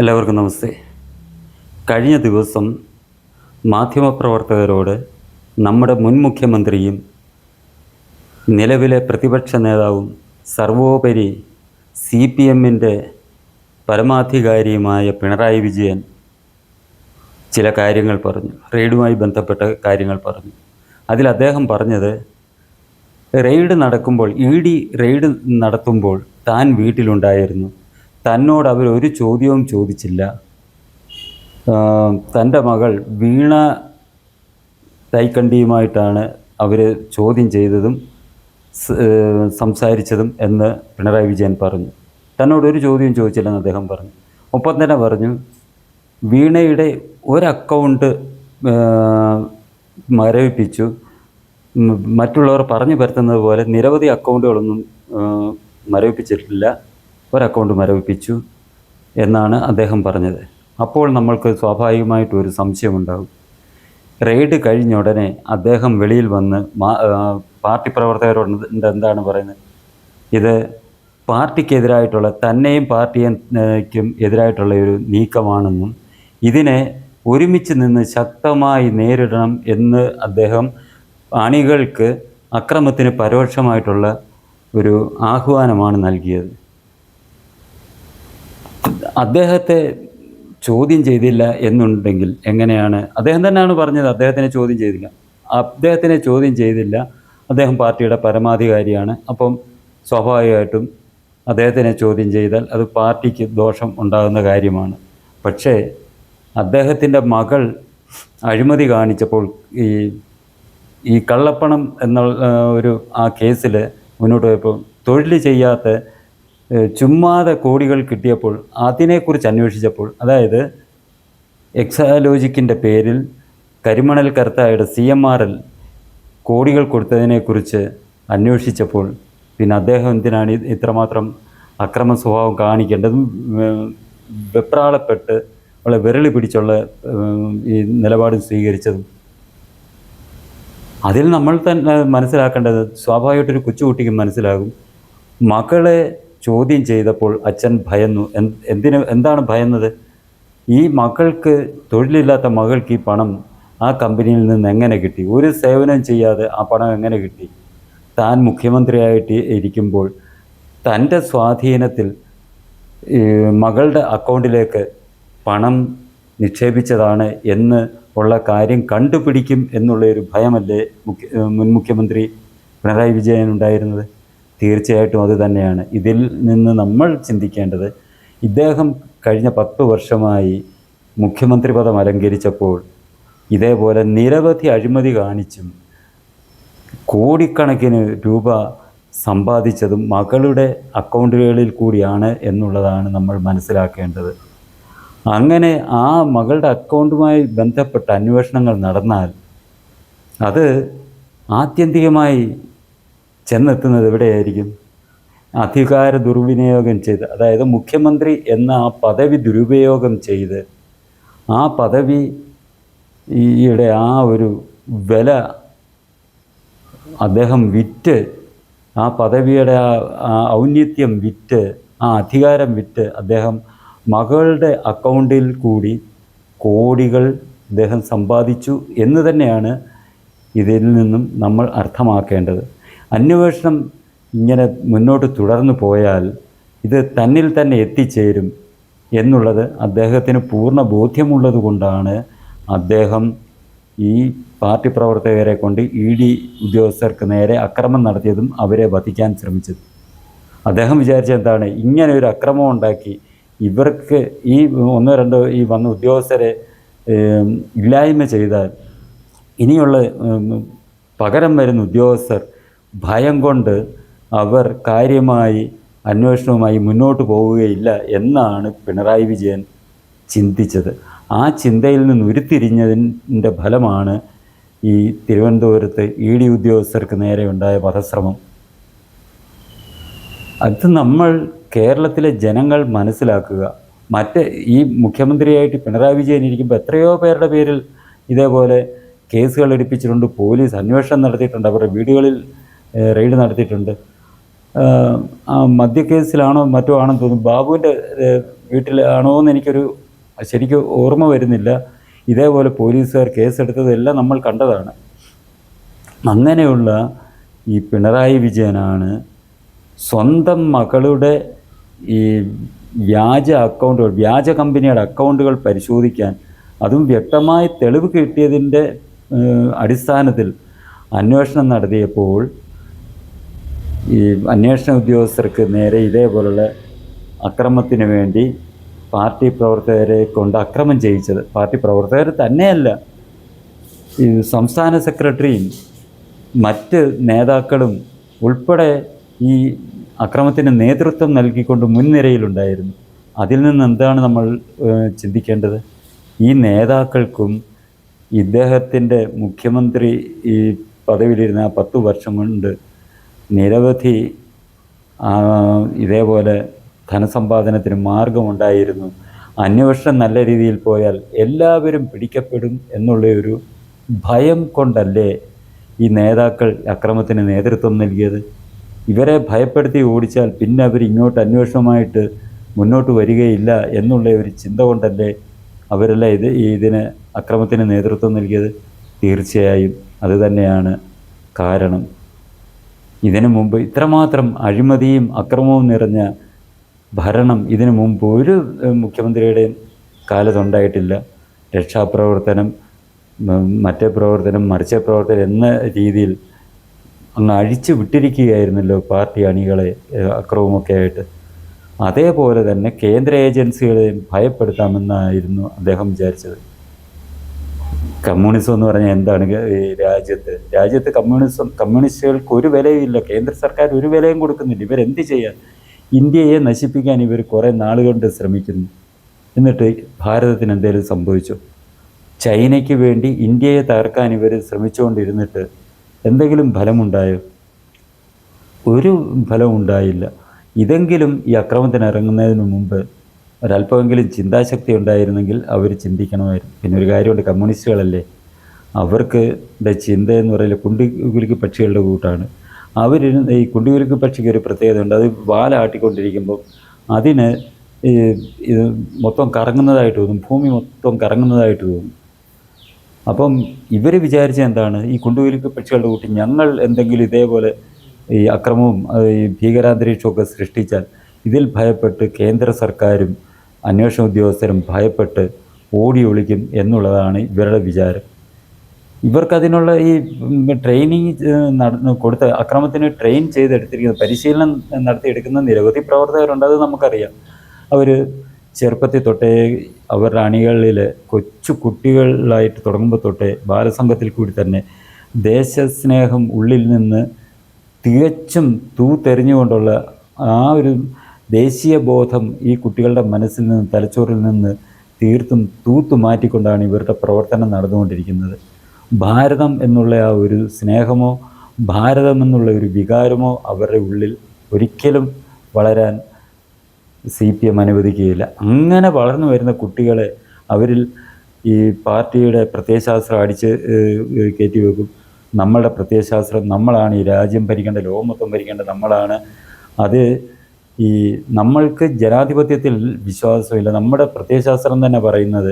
എല്ലാവർക്കും നമസ്തേ. കഴിഞ്ഞ ദിവസം മാധ്യമപ്രവർത്തകരോട് നമ്മുടെ മുൻ മുഖ്യമന്ത്രിയും നിലവിലെ പ്രതിപക്ഷ നേതാവും സർവോപരി CPMൻ്റെ പരമാധികാരിയുമായ പിണറായി വിജയൻ ചില കാര്യങ്ങൾ പറഞ്ഞു. റെയ്ഡുമായി ബന്ധപ്പെട്ട കാര്യങ്ങൾ പറഞ്ഞു. അതിൽ അദ്ദേഹം പറഞ്ഞത്, റെയ്ഡ് നടക്കുമ്പോൾ ED റെയ്ഡ് നടത്തുമ്പോൾ താൻ വീട്ടിലുണ്ടായിരുന്നു, തന്നോട് അവരൊരു ചോദ്യവും ചോദിച്ചില്ല, തൻ്റെ മകൾ വീണ തൈക്കണ്ടിയുമായിട്ടാണ് അവർ ചോദ്യം ചെയ്തതും സംസാരിച്ചതും എന്ന് പിണറായി വിജയൻ പറഞ്ഞു. തന്നോടൊരു ചോദ്യം ചോദിച്ചില്ലെന്ന് അദ്ദേഹം പറഞ്ഞു. ഒപ്പം തന്നെ പറഞ്ഞു, വീണയുടെ ഒരു അക്കൗണ്ട് മരവിപ്പിച്ചു, മറ്റുള്ളവർ പറഞ്ഞു പരത്തുന്നത് പോലെ നിരവധി അക്കൗണ്ടുകളൊന്നും മരവിപ്പിച്ചിട്ടില്ല, ഒരക്കൗണ്ട് മരവിപ്പിച്ചു എന്നാണ് അദ്ദേഹം പറഞ്ഞത്. അപ്പോൾ നമ്മൾക്ക് സ്വാഭാവികമായിട്ടൊരു സംശയമുണ്ടാകും. റെയ്ഡ് കഴിഞ്ഞ ഉടനെ അദ്ദേഹം വെളിയിൽ വന്ന് പാർട്ടി പ്രവർത്തകരോട് എന്താണ് പറയുന്നത്? ഇത് പാർട്ടിക്കെതിരായിട്ടുള്ള, തന്നെയും പാർട്ടിക്കും എതിരായിട്ടുള്ള ഒരു നീക്കമാണെന്നും ഇതിനെ ഒരുമിച്ച് നിന്ന് ശക്തമായി നേരിടണം എന്ന് അദ്ദേഹം അണികൾക്ക് അക്രമത്തിന് പരോക്ഷമായിട്ടുള്ള ഒരു ആഹ്വാനമാണ് നൽകിയത്. അദ്ദേഹത്തെ ചോദ്യം ചെയ്തില്ല എന്നുണ്ടെങ്കിൽ എങ്ങനെയാണ്? അദ്ദേഹം തന്നെയാണ് പറഞ്ഞത് അദ്ദേഹത്തിനെ ചോദ്യം ചെയ്തില്ല. അദ്ദേഹത്തിനെ ചോദ്യം ചെയ്തില്ല. അദ്ദേഹം പാർട്ടിയുടെ പരമാധികാരിയാണ്. അപ്പം സ്വാഭാവികമായിട്ടും അദ്ദേഹത്തിനെ ചോദ്യം ചെയ്താൽ അത് പാർട്ടിക്ക് ദോഷം ഉണ്ടാകുന്ന കാര്യമാണ്. പക്ഷേ അദ്ദേഹത്തിൻ്റെ മകൾ അഴിമതി കാണിച്ചപ്പോൾ ഈ കള്ളപ്പണം എന്നുള്ള ഒരു ആ കേസിൽ മുന്നോട്ട് പോയപ്പോൾ തൊഴിൽ ചെയ്യാത്ത ചുമ്മാതെ കോടികൾ കിട്ടിയപ്പോൾ അതിനെക്കുറിച്ച് അന്വേഷിച്ചപ്പോൾ, അതായത് എക്സാലോജിക്കിൻ്റെ പേരിൽ കരിമണൽ കർത്തായുടെ CMRL കോടികൾ കൊടുത്തതിനെക്കുറിച്ച് അന്വേഷിച്ചപ്പോൾ പിന്നെ അദ്ദേഹം എന്തിനാണ് ഇത്രമാത്രം അക്രമ സ്വഭാവം കാണിക്കേണ്ടതും വെപ്രാളപ്പെട്ട് വളരെ വിരളി പിടിച്ചുള്ള ഈ നിലപാട് സ്വീകരിച്ചതും? അതിൽ നമ്മൾ തന്നെ മനസ്സിലാക്കേണ്ടത്, സ്വാഭാവികമായിട്ടൊരു കൊച്ചുകുട്ടിക്ക് മനസ്സിലാകും, മകളെ ചോദ്യം ചെയ്തപ്പോൾ അച്ഛൻ ഭയന്നു. എന്താണ് ഭയന്നത്? ഈ മകൾക്ക്, തൊഴിലില്ലാത്ത മകൾക്ക് ഈ പണം ആ കമ്പനിയിൽ നിന്ന് എങ്ങനെ കിട്ടി? ഒരു സേവനം ചെയ്യാതെ ആ പണം എങ്ങനെ കിട്ടി? താൻ മുഖ്യമന്ത്രിയായിട്ട് ഇരിക്കുമ്പോൾ തൻ്റെ സ്വാധീനത്തിൽ മകളുടെ അക്കൗണ്ടിലേക്ക് പണം നിക്ഷേപിച്ചതാണ് എന്ന് ഉള്ള കാര്യം കണ്ടുപിടിക്കും എന്നുള്ളൊരു ഭയമല്ലേ മുൻ മുഖ്യമന്ത്രി പിണറായി വിജയൻ ഉണ്ടായിരുന്നത്? തീർച്ചയായിട്ടും അത് തന്നെയാണ്. ഇതിൽ നിന്ന് നമ്മൾ ചിന്തിക്കേണ്ടത്, ഇദ്ദേഹം കഴിഞ്ഞ 10 വർഷമായി മുഖ്യമന്ത്രി പദം അലങ്കരിച്ചപ്പോൾ ഇതേപോലെ നിരവധി അഴിമതി കാണിച്ചും കോടിക്കണക്കിന് രൂപ സമ്പാദിച്ചതും മകളുടെ അക്കൗണ്ടുകളിൽ കൂടിയാണ് എന്നുള്ളതാണ് നമ്മൾ മനസ്സിലാക്കേണ്ടത്. അങ്ങനെ ആ മകളുടെ അക്കൗണ്ടുമായി ബന്ധപ്പെട്ട അന്വേഷണങ്ങൾ നടന്നാൽ അത് ആത്യന്തികമായി ചെന്നെത്തുന്നത് എവിടെയായിരിക്കും? അധികാര ദുർവിനിയോഗം ചെയ്ത്, അതായത് മുഖ്യമന്ത്രി എന്ന ആ പദവി ദുരുപയോഗം ചെയ്ത് ആ പദവിയുടെ ആ ഒരു വില അദ്ദേഹം വിറ്റ്, ആ പദവിയുടെ ആ ഔന്നത്യം വിറ്റ്, ആ അധികാരം വിറ്റ് അദ്ദേഹം മകളുടെ അക്കൗണ്ടിൽ കൂടി കോടികൾ അദ്ദേഹം സമ്പാദിച്ചു എന്ന് തന്നെയാണ് ഇതിൽ നിന്നും നമ്മൾ അർത്ഥമാക്കേണ്ടത്. അന്വേഷണം ഇങ്ങനെ മുന്നോട്ട് തുടർന്നു പോയാൽ ഇത് തന്നിൽ തന്നെ എത്തിച്ചേരും എന്നുള്ളത് അദ്ദേഹത്തിന് പൂർണ്ണ ബോധ്യമുള്ളത് കൊണ്ടാണ് അദ്ദേഹം ഈ പാർട്ടി പ്രവർത്തകരെ കൊണ്ട് ED ഉദ്യോഗസ്ഥർക്ക് നേരെ അക്രമം നടത്തിയതും അവരെ വധിക്കാൻ ശ്രമിച്ചത്. അദ്ദേഹം വിചാരിച്ചത് എന്താണ്? ഇങ്ങനെ ഒരു അക്രമം ഉണ്ടാക്കി ഇവർക്ക് ഈ 1-2 ഈ വന്ന ഉദ്യോഗസ്ഥരെ ഇല്ലായ്മ ചെയ്താൽ ഇനിയുള്ള പകരം വരുന്ന ഉദ്യോഗസ്ഥർ ഭയം കൊണ്ട് അവർ കാര്യമായി അന്വേഷണവുമായി മുന്നോട്ട് പോവുകയില്ല എന്നാണ് പിണറായി വിജയൻ ചിന്തിച്ചത്. ആ ചിന്തയിൽ നിന്ന് ഉരുത്തിരിഞ്ഞതിൻ്റെ ഫലമാണ് ഈ തിരുവനന്തപുരത്ത് ED ഉദ്യോഗസ്ഥർക്ക് നേരെ ഉണ്ടായ വധശ്രമം. അത് നമ്മൾ കേരളത്തിലെ ജനങ്ങൾ മനസ്സിലാക്കുക. ഈ മുഖ്യമന്ത്രിയായിട്ട് പിണറായി വിജയൻ ഇരിക്കുമ്പോൾ എത്രയോ പേരുടെ പേരിൽ ഇതേപോലെ കേസുകൾ എടുപ്പിച്ചിട്ടുണ്ട്. പോലീസ് അന്വേഷണം നടത്തിയിട്ടുണ്ട്. അവരുടെ വീടുകളിൽ റെയ്ഡ് നടത്തിയിട്ടുണ്ട്. മദ്യക്കേസിലാണോ മറ്റോ ആണെന്ന് തോന്നുന്നു. ബാബുവിൻ്റെ വീട്ടിലാണോ എന്ന് എനിക്കൊരു ശരിക്കും ഓർമ്മ വരുന്നില്ല. ഇതേപോലെ പോലീസുകാർ കേസെടുത്തതെല്ലാം നമ്മൾ കണ്ടതാണ്. അങ്ങനെയുള്ള ഈ പിണറായി വിജയനാണ് സ്വന്തം മകളുടെ ഈ വ്യാജ അക്കൗണ്ടുകൾ, വ്യാജ കമ്പനിയുടെ അക്കൗണ്ടുകൾ പരിശോധിക്കാൻ, അതും വ്യക്തമായി തെളിവ് കിട്ടിയതിൻ്റെ അടിസ്ഥാനത്തിൽ അന്വേഷണം നടത്തിയപ്പോൾ ഈ അന്വേഷണ ഉദ്യോഗസ്ഥർക്ക് നേരെ ഇതേപോലുള്ള അക്രമത്തിന് വേണ്ടി പാർട്ടി പ്രവർത്തകരെ കൊണ്ട് അക്രമം ചെയ്യിച്ചത്, പാർട്ടി പ്രവർത്തകർ തന്നെയല്ല, ഈ സംസ്ഥാന സെക്രട്ടറിയും മറ്റ് നേതാക്കളും ഉൾപ്പെടെ ഈ അക്രമത്തിന് നേതൃത്വം നൽകിക്കൊണ്ട് മുൻനിരയിലുണ്ടായിരുന്നു. അതിൽ നിന്ന് എന്താണ് നമ്മൾ ചിന്തിക്കേണ്ടത്? ഈ നേതാക്കൾക്കും ഇദ്ദേഹത്തിൻ്റെ മുഖ്യമന്ത്രി ഈ പദവിയിലിരുന്ന 10 വർഷം കൊണ്ട് നിരവധി ഇതേപോലെ ധനസമ്പാദനത്തിന് മാർഗമുണ്ടായിരുന്നു. അന്വേഷണം നല്ല രീതിയിൽ പോയാൽ എല്ലാവരും പിടിക്കപ്പെടും എന്നുള്ള ഒരു ഭയം കൊണ്ടല്ലേ ഈ നേതാക്കൾ അക്രമത്തിന് നേതൃത്വം നൽകിയത്? ഇവരെ ഭയപ്പെടുത്തി ഓടിച്ചാൽ പിന്നെ അവർ ഇങ്ങോട്ട് അന്വേഷണമായിട്ട് മുന്നോട്ട് വരികയില്ല എന്നുള്ള ഒരു ചിന്ത കൊണ്ടല്ലേ അവരെല്ലാം ഇതിന് അക്രമത്തിന് നേതൃത്വം നൽകിയത്? തീർച്ചയായും അതുതന്നെയാണ് കാരണം. ഇതിനു മുമ്പ് ഇത്രമാത്രം അഴിമതിയും അക്രമവും നിറഞ്ഞ ഭരണം ഇതിനു മുമ്പ് ഒരു മുഖ്യമന്ത്രിയുടെയും കാലത്തുണ്ടായിട്ടില്ല. രക്ഷാപ്രവർത്തനം, മറ്റേ പ്രവർത്തനം, മറിച്ച പ്രവർത്തനം എന്ന രീതിയിൽ അങ്ങ് അഴിച്ചു വിട്ടിരിക്കുകയായിരുന്നല്ലോ പാർട്ടി അണികളെ അക്രമമൊക്കെ ആയിട്ട്. അതേപോലെ തന്നെ കേന്ദ്ര ഏജൻസികളെയും ഭയപ്പെടുത്താമെന്നായിരുന്നു അദ്ദേഹം വിചാരിച്ചത്. കമ്മ്യൂണിസം എന്ന് പറഞ്ഞാൽ എന്താണ്? ഈ രാജ്യത്ത് കമ്മ്യൂണിസ്റ്റുകൾക്ക് ഒരു വിലയുമില്ല. കേന്ദ്ര സർക്കാർ ഒരു വിലയും കൊടുക്കുന്നില്ല. ഇവരെന്ത് ചെയ്യാൻ? ഇന്ത്യയെ നശിപ്പിക്കാൻ ഇവർ കുറേ നാളുകൊണ്ട് ശ്രമിക്കുന്നു. എന്നിട്ട് ഭാരതത്തിന് എന്തെങ്കിലും സംഭവിച്ചു? ചൈനയ്ക്ക് വേണ്ടി ഇന്ത്യയെ തകർക്കാൻ ഇവർ ശ്രമിച്ചുകൊണ്ടിരുന്നിട്ട് എന്തെങ്കിലും ഫലമുണ്ടായോ? ഒരു ഫലവും ഉണ്ടായില്ല. ഇതെങ്കിലും ഈ അക്രമത്തിന് ഇറങ്ങുന്നതിന് മുമ്പ് ഒരല്പമെങ്കിലും ചിന്താശക്തി ഉണ്ടായിരുന്നെങ്കിൽ അവർ ചിന്തിക്കണമായിരുന്നു. പിന്നെ ഒരു കാര്യമുണ്ട്, കമ്മ്യൂണിസ്റ്റുകളല്ലേ, അവർക്ക് ചിന്തയെന്ന് പറയുന്നത് കുണ്ടികുലുക്കി പക്ഷികളുടെ കൂട്ടാണ്. ഈ കുണ്ടികുലുക്കി പക്ഷിക്ക് ഒരു പ്രത്യേകത ഉണ്ട്. അത് വാലാട്ടിക്കൊണ്ടിരിക്കുമ്പോൾ അതിന് ഇത് മൊത്തം കറങ്ങുന്നതായിട്ട് തോന്നും, ഭൂമി മൊത്തം കറങ്ങുന്നതായിട്ട് തോന്നും. അപ്പം ഇവർ വിചാരിച്ച എന്താണ്? ഈ കുണ്ടികുലുക്കി പക്ഷികളുടെ കൂട്ടി ഞങ്ങൾ എന്തെങ്കിലും ഇതേപോലെ ഈ അക്രമവും ഈ ഭീകരാന്തരീക്ഷമൊക്കെ സൃഷ്ടിച്ചാൽ ഇതിൽ ഭയപ്പെട്ട് കേന്ദ്ര സർക്കാരും അന്വേഷണ ഉദ്യോഗസ്ഥരും ഭയപ്പെട്ട് ഓടി ഒളിക്കും എന്നുള്ളതാണ് ഇവരുടെ വിചാരം. ഇവർക്കതിനുള്ള ഈ ട്രെയിനിങ് കൊടുത്ത അക്രമത്തിന് ട്രെയിൻ ചെയ്തെടുത്തിരിക്കുന്ന, പരിശീലനം നടത്തിയെടുക്കുന്ന നിരവധി പ്രവർത്തകരുണ്ട്. അത് നമുക്കറിയാം. അവർ ചെറുപ്പത്തിൽ തൊട്ടേ അവരുടെ അണികളിൽ കൊച്ചു കുട്ടികളായിട്ട് തുടങ്ങുമ്പോൾ തൊട്ടേ ബാലസംഘത്തിൽ കൂടി തന്നെ ദേശസ്നേഹം ഉള്ളിൽ നിന്ന് തികച്ചും തൂത്തെറിഞ്ഞുകൊണ്ടുള്ള ആ ഒരു ദേശീയ ബോധം ഈ കുട്ടികളുടെ മനസ്സിൽ നിന്ന്, തലച്ചോറിൽ നിന്ന് തീർത്തും തൂത്തു മാറ്റിക്കൊണ്ടാണ് ഇവരുടെ പ്രവർത്തനം നടന്നുകൊണ്ടിരിക്കുന്നത്. ഭാരതം എന്നുള്ള ആ ഒരു സ്നേഹമോ ഭാരതം എന്നുള്ള ഒരു വികാരമോ അവരുടെ ഉള്ളിൽ ഒരിക്കലും വളരാൻ CPM അനുവദിക്കുകയില്ല. അങ്ങനെ വളർന്നു വരുന്ന കുട്ടികളെ അവരിൽ ഈ പാർട്ടിയുടെ പ്രത്യയശാസ്ത്രം അടിച്ച് കയറ്റി വെക്കും. നമ്മളുടെ പ്രത്യയശാസ്ത്രം, നമ്മളാണ് ഈ രാജ്യം ഭരിക്കേണ്ട, ലോകം മൊത്തം ഭരിക്കേണ്ട നമ്മളാണ്. അത് ഈ നമ്മൾക്ക് ജനാധിപത്യത്തിൽ വിശ്വാസമില്ല. നമ്മുടെ പ്രത്യയശാസ്ത്രം തന്നെ പറയുന്നത്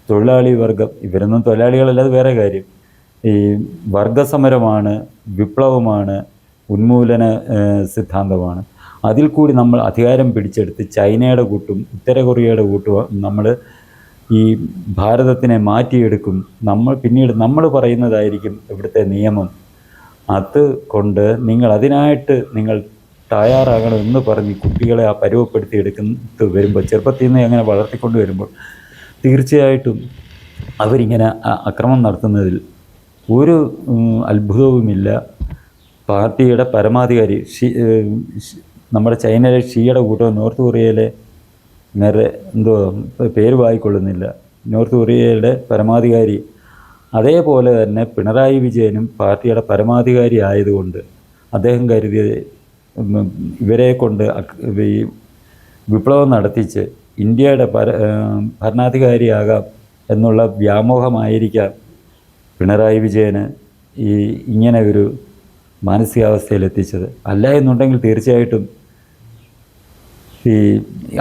തൊഴിലാളി വർഗം, ഇവരൊന്നും തൊഴിലാളികളല്ലാതെ വേറെ കാര്യം, ഈ വർഗസമരമാണ്, വിപ്ലവമാണ്, ഉന്മൂലന സിദ്ധാന്തമാണ്. അതിൽ കൂടി നമ്മൾ അധികാരം പിടിച്ചെടുത്ത് ചൈനയുടെ കൂട്ടും ഉത്തര കൊറിയയുടെ കൂട്ടും നമ്മൾ ഈ ഭാരതത്തിനെ മാറ്റിയെടുക്കും. പിന്നീട് നമ്മൾ പറയുന്നതായിരിക്കും ഇവിടുത്തെ നിയമം. അതുകൊണ്ട് അതിനായിട്ട് നിങ്ങൾ തയ്യാറാകണം എന്ന് പറഞ്ഞ് കുട്ടികളെ ആ പരുവപ്പെടുത്തി എടുക്കുന്നത് വരുമ്പോൾ, ചെറുപ്പത്തിൽ നിന്ന് അങ്ങനെ വളർത്തിക്കൊണ്ട് വരുമ്പോൾ തീർച്ചയായിട്ടും അവരിങ്ങനെ അക്രമം നടത്തുന്നതിൽ ഒരു അത്ഭുതവുമില്ല. പാർട്ടിയുടെ പരമാധികാരി നമ്മുടെ ചൈനയിലെ ഷിയുടെ കൂട്ടം, നോർത്ത് കൊറിയയിലെ പേര് വായിക്കൊള്ളുന്നില്ല, നോർത്ത് കൊറിയയുടെ പരമാധികാരി, അതേപോലെ തന്നെ പിണറായി വിജയനും പാർട്ടിയുടെ പരമാധികാരി ആയതുകൊണ്ട് അദ്ദേഹം കരുതിയത് ഇവരെ കൊണ്ട് ഈ വിപ്ലവം നടത്തിച്ച് ഇന്ത്യയുടെ ഭരണാധികാരിയാകാം എന്നുള്ള വ്യാമോഹമായിരിക്കാം പിണറായി വിജയന് ഇങ്ങനെ ഒരു മാനസികാവസ്ഥയിലെത്തിച്ചത്. അല്ല എന്നുണ്ടെങ്കിൽ തീർച്ചയായിട്ടും ഈ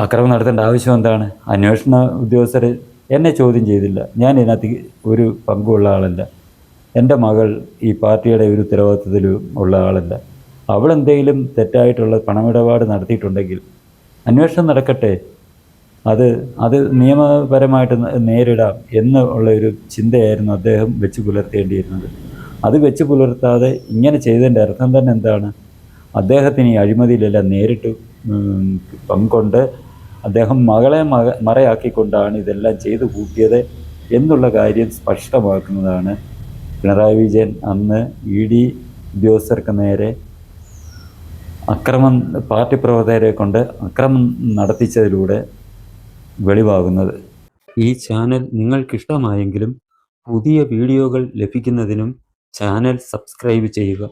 അക്രമം നടത്തേണ്ട ആവശ്യം എന്താണ്? അന്വേഷണ ഉദ്യോഗസ്ഥർ എന്നെ ചോദ്യം ചെയ്തില്ല, ഞാൻ ഇതിനകത്ത് ഒരു പങ്കുള്ള ആളല്ല. എൻ്റെ മകൾ ഈ പാർട്ടിയുടെ ഒരു ഉത്തരവാദിത്വത്തിലും ഉള്ള ആളല്ല. അവളെന്തെങ്കിലും തെറ്റായിട്ടുള്ള പണമിടപാട് നടത്തിയിട്ടുണ്ടെങ്കിൽ അന്വേഷണം നടക്കട്ടെ, അത് നിയമപരമായിട്ട് നേരിടാം എന്നുള്ള ഒരു ചിന്തയായിരുന്നു അദ്ദേഹം വെച്ച് പുലർത്തേണ്ടിയിരുന്നത്. അത് വെച്ച് പുലർത്താതെ ഇങ്ങനെ ചെയ്തതിൻ്റെ അർത്ഥം തന്നെ എന്താണ്? അദ്ദേഹത്തിന് ഈ അഴിമതിയിലെല്ലാം നേരിട്ട് പങ്കുണ്ട്. അദ്ദേഹം മകളെ മറയാക്കിക്കൊണ്ടാണ് ഇതെല്ലാം ചെയ്തു കൂട്ടിയത് എന്നുള്ള കാര്യം സ്പഷ്ടമാക്കുന്നതാണ് പിണറായി വിജയൻ അന്ന് ED ഉദ്യോഗസ്ഥർക്ക് നേരെ പാർട്ടി പ്രവർത്തകരെ കൊണ്ട് അക്രമം നടത്തിച്ചതിലൂടെ വെളിവാകുന്നത്. ഈ ചാനൽ നിങ്ങൾക്കിഷ്ടമായെങ്കിലും പുതിയ വീഡിയോകൾ ലഭിക്കുന്നതിനും ചാനൽ സബ്സ്ക്രൈബ് ചെയ്യുക.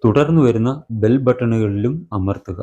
തുടർന്ന് വരുന്ന ബെൽ ബട്ടണുകളിലും അമർത്തുക.